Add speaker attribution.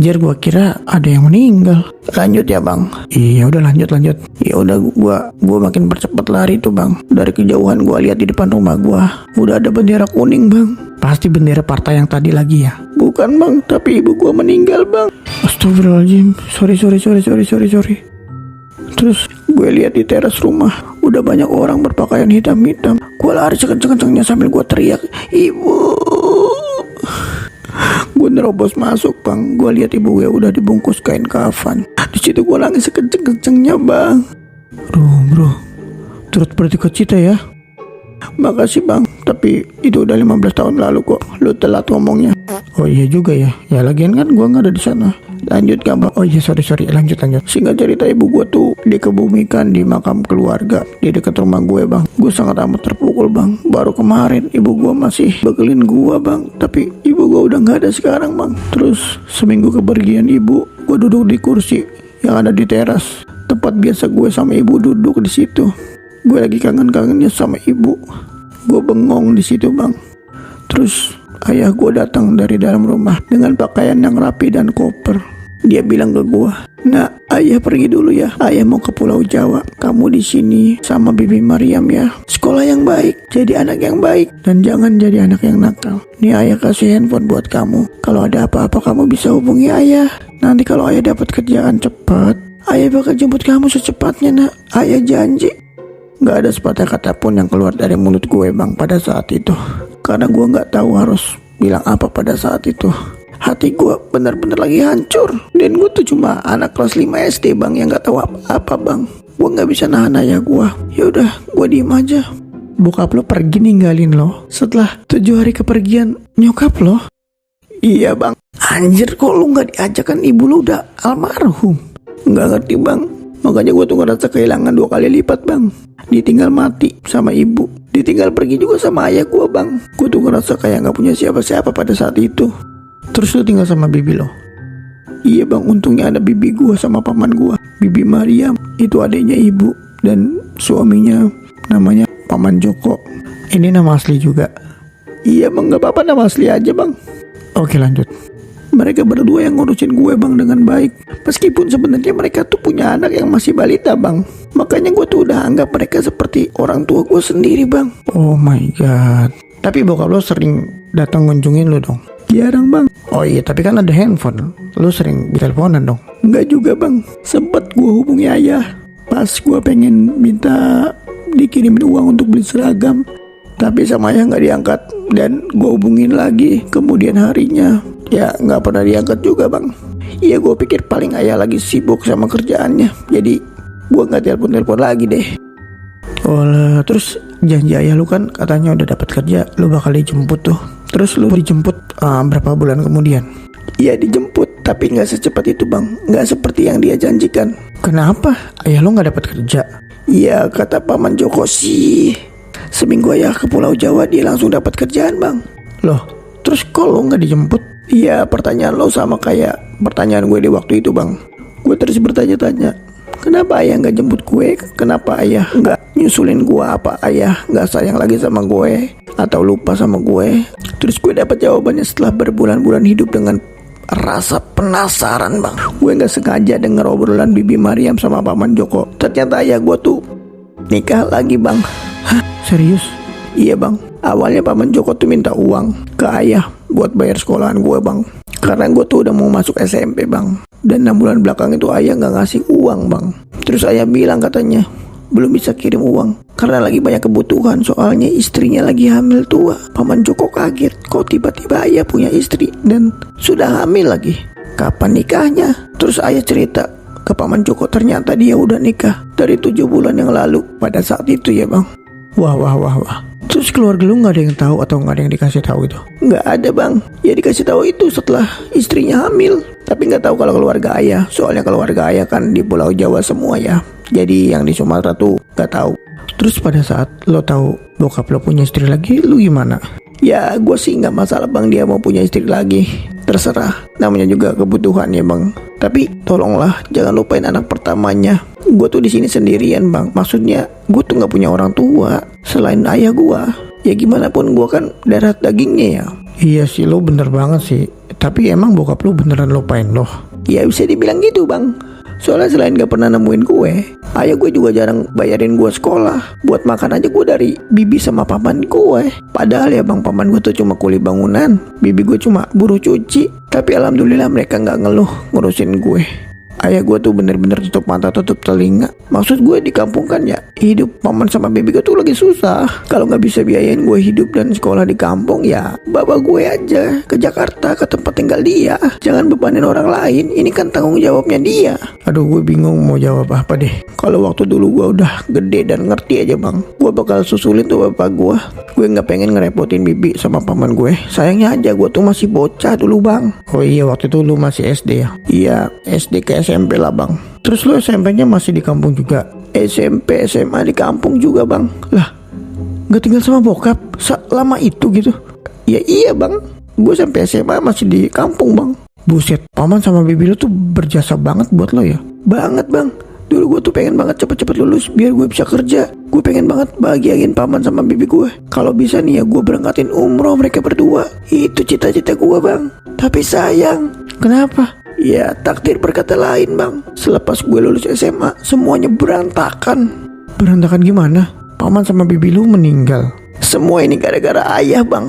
Speaker 1: Anjir, gua kira ada yang meninggal. Lanjut ya bang. Iya udah lanjut. Ya udah gua makin percepat lari tuh bang. Dari kejauhan gua lihat di depan rumah gua udah ada bendera kuning bang. Pasti bendera partai yang tadi lagi ya? Bukan bang, tapi ibu gua meninggal bang. Astagfirullahaladzim. Sorry. Terus gue lihat di teras rumah udah banyak orang berpakaian hitam. Gue lari sekenceng-kencengnya sambil gue teriak, "Ibu!" Gue nerobos masuk bang. Gue lihat ibu gue udah dibungkus kain kafan. Di situ gue nangis sekenceng-kencengnya bang. Bro, turut berduka cita ya. Makasih bang, tapi itu udah 15 tahun lalu kok. Lu telat ngomongnya. Oh iya juga ya. Ya lagian kan gue nggak ada di sana. Lanjut gak bang? Oh iya sorry. Lanjut. Singkat cerita, ibu gue tuh dikebumikan di makam keluarga di dekat rumah gue bang. Gue sangat amat terpukul bang. Baru kemarin ibu gue masih bekelin gue bang. Tapi ibu gue udah nggak ada sekarang bang. Terus seminggu kepergian ibu, gue duduk di kursi yang ada di teras, tempat biasa gue sama ibu duduk di situ. Gue lagi kangen-kangennya sama ibu. Gue bengong di situ bang. Terus ayah gue datang dari dalam rumah dengan pakaian yang rapi dan koper. Dia bilang ke gue, "Nak, ayah pergi dulu ya. Ayah mau ke Pulau Jawa. Kamu di sini sama Bibi Mariam ya. Sekolah yang baik, jadi anak yang baik, dan jangan jadi anak yang nakal. Nih ayah kasih handphone buat kamu. Kalau ada apa-apa kamu bisa hubungi ayah. Nanti kalau ayah dapat kerjaan cepat, ayah bakal jemput kamu secepatnya nak. Ayah janji." Gak ada sepatah kata pun yang keluar dari mulut gue bang pada saat itu. Karena gue gak tahu harus bilang apa pada saat itu. Hati gue benar-benar lagi hancur. Dan gue tuh cuma anak kelas 5 SD bang yang gak tahu apa-apa bang. Gue gak bisa nahan ayah gue. Yaudah, gue diem aja. Bokap lo pergi ninggalin lo setelah 7 hari kepergian nyokap lo. Iya bang. Anjir, kok lo gak diajak? Kan ibu lo udah almarhum. Gak ngerti bang. Makanya gue tuh ngerasa kehilangan 2 kali lipat bang. Ditinggal mati sama ibu, ditinggal pergi juga sama ayah gue bang. Gue tuh ngerasa kayak gak punya siapa-siapa pada saat itu. Terus lu tinggal sama bibi lo? Iya bang, untungnya ada bibi gue sama paman gue. Bibi Mariam itu adiknya ibu, dan suaminya namanya Paman Joko. Ini nama asli juga? Iya bang, gak apa-apa, nama asli aja bang. Oke lanjut. Mereka berdua yang ngurusin gue bang dengan baik. Meskipun sebenarnya mereka tuh punya anak yang masih balita bang. Makanya gue tuh udah anggap mereka seperti orang tua gue sendiri bang. Oh my god. Tapi bokap lo sering datang ngunjungin lo dong? Jarang bang. Oh iya, tapi kan ada handphone. Lo sering teleponan dong? Enggak juga bang. Sempet gue hubungi ayah pas gue pengen minta dikirimin uang untuk beli seragam. Tapi sama ayah gak diangkat. Dan gue hubungin lagi kemudian harinya, ya gak pernah diangkat juga bang. Iya, gue pikir paling ayah lagi sibuk sama kerjaannya. Jadi gue gak telepon lagi deh. Oh lah, terus janji ayah lu kan katanya udah dapat kerja, lu bakal dijemput tuh. Terus lu dijemput berapa bulan kemudian? Iya dijemput, tapi gak secepat itu bang. Gak seperti yang dia janjikan. Kenapa? Ayah lu gak dapat kerja? Iya, kata Paman Joko sih, seminggu ayah ke Pulau Jawa dia langsung dapat kerjaan bang. Loh, terus kok lo gak dijemput? Iya, pertanyaan lo sama kayak pertanyaan gue di waktu itu bang. Gue terus bertanya-tanya, kenapa ayah gak jemput gue? Kenapa ayah gak nyusulin gue? Apa ayah gak sayang lagi sama gue? Atau lupa sama gue? Terus gue dapat jawabannya setelah berbulan-bulan hidup dengan rasa penasaran bang. Gue gak sengaja denger obrolan Bibi Mariam sama Paman Joko. Ternyata ayah gue tuh nikah lagi bang. Hah? Serius? Iya bang. Awalnya Paman Joko tuh minta uang ke ayah buat bayar sekolahan gue bang. Karena gue tuh udah mau masuk SMP bang. Dan 6 bulan belakang itu ayah gak ngasih uang bang. Terus ayah bilang katanya belum bisa kirim uang karena lagi banyak kebutuhan, soalnya istrinya lagi hamil tua. Paman Joko kaget, kok tiba-tiba ayah punya istri dan sudah hamil lagi. Kapan nikahnya? Terus ayah cerita ke Paman Joko, ternyata dia udah nikah dari 7 bulan yang lalu pada saat itu ya bang. Wah. Terus keluarga lu gak ada yang tahu atau gak ada yang dikasih tahu itu? Gak ada bang. Ya dikasih tahu itu setelah istrinya hamil. Tapi gak tahu kalau keluarga ayah. Soalnya keluarga ayah kan di Pulau Jawa semua ya. Jadi yang di Sumatera tuh gak tahu. Terus pada saat lo tahu bokap lo punya istri lagi, lu gimana? Ya gue sih gak masalah bang dia mau punya istri lagi. Terserah, namanya juga kebutuhan ya bang. Tapi tolonglah jangan lupain anak pertamanya. Gue tuh di sini sendirian bang. Maksudnya gue tuh gak punya orang tua selain ayah gue. Ya gimana pun gue kan darah dagingnya ya. Iya sih, lo bener banget sih. Tapi emang bokap lu beneran lupain lo? Ya bisa dibilang gitu bang. Soalnya selain gak pernah nemuin gue, ayah gue juga jarang bayarin gue sekolah. Buat makan aja gue dari bibi sama paman gue. Padahal ya bang, paman gue tuh cuma kuli bangunan, bibi gue cuma buruh cuci. Tapi alhamdulillah mereka gak ngeluh ngurusin gue. Ayah gue tuh bener-bener tutup mata tutup telinga. Maksud gue di kampung kan ya, hidup paman sama bibi gue tuh lagi susah. Kalau gak bisa biayain gue hidup dan sekolah di kampung, ya bawa gue aja ke Jakarta, ke tempat tinggal dia. Jangan bebanin orang lain, ini kan tanggung jawabnya dia. Aduh gue bingung mau jawab apa deh. Kalau waktu dulu gue udah gede dan ngerti aja bang, gue bakal susulin tuh bapak gue. Gue gak pengen ngerepotin bibi sama paman gue. Sayangnya aja gue tuh masih bocah dulu bang. Oh iya, waktu itu lu masih SD ya? Iya, SD ke SMP lah bang. Terus lu SMP-nya masih di kampung juga? SMP SMA di kampung juga bang. Lah, gak tinggal sama bokap selama itu gitu? Ya iya bang, gue sampai SMA masih di kampung bang. Buset, paman sama bibi lu tuh berjasa banget buat lo ya? Banget bang. Dulu gue tuh pengen banget cepet-cepet lulus biar gue bisa kerja. Gue pengen banget bahagiain paman sama bibi gue. Kalau bisa nih ya gue berangkatin umroh mereka berdua. Itu cita-cita gue bang. Tapi sayang. Kenapa? Ya takdir berkata lain bang. Selepas gue lulus SMA, semuanya berantakan. Berantakan gimana? Paman sama bibi lu meninggal. Semua ini gara-gara ayah bang.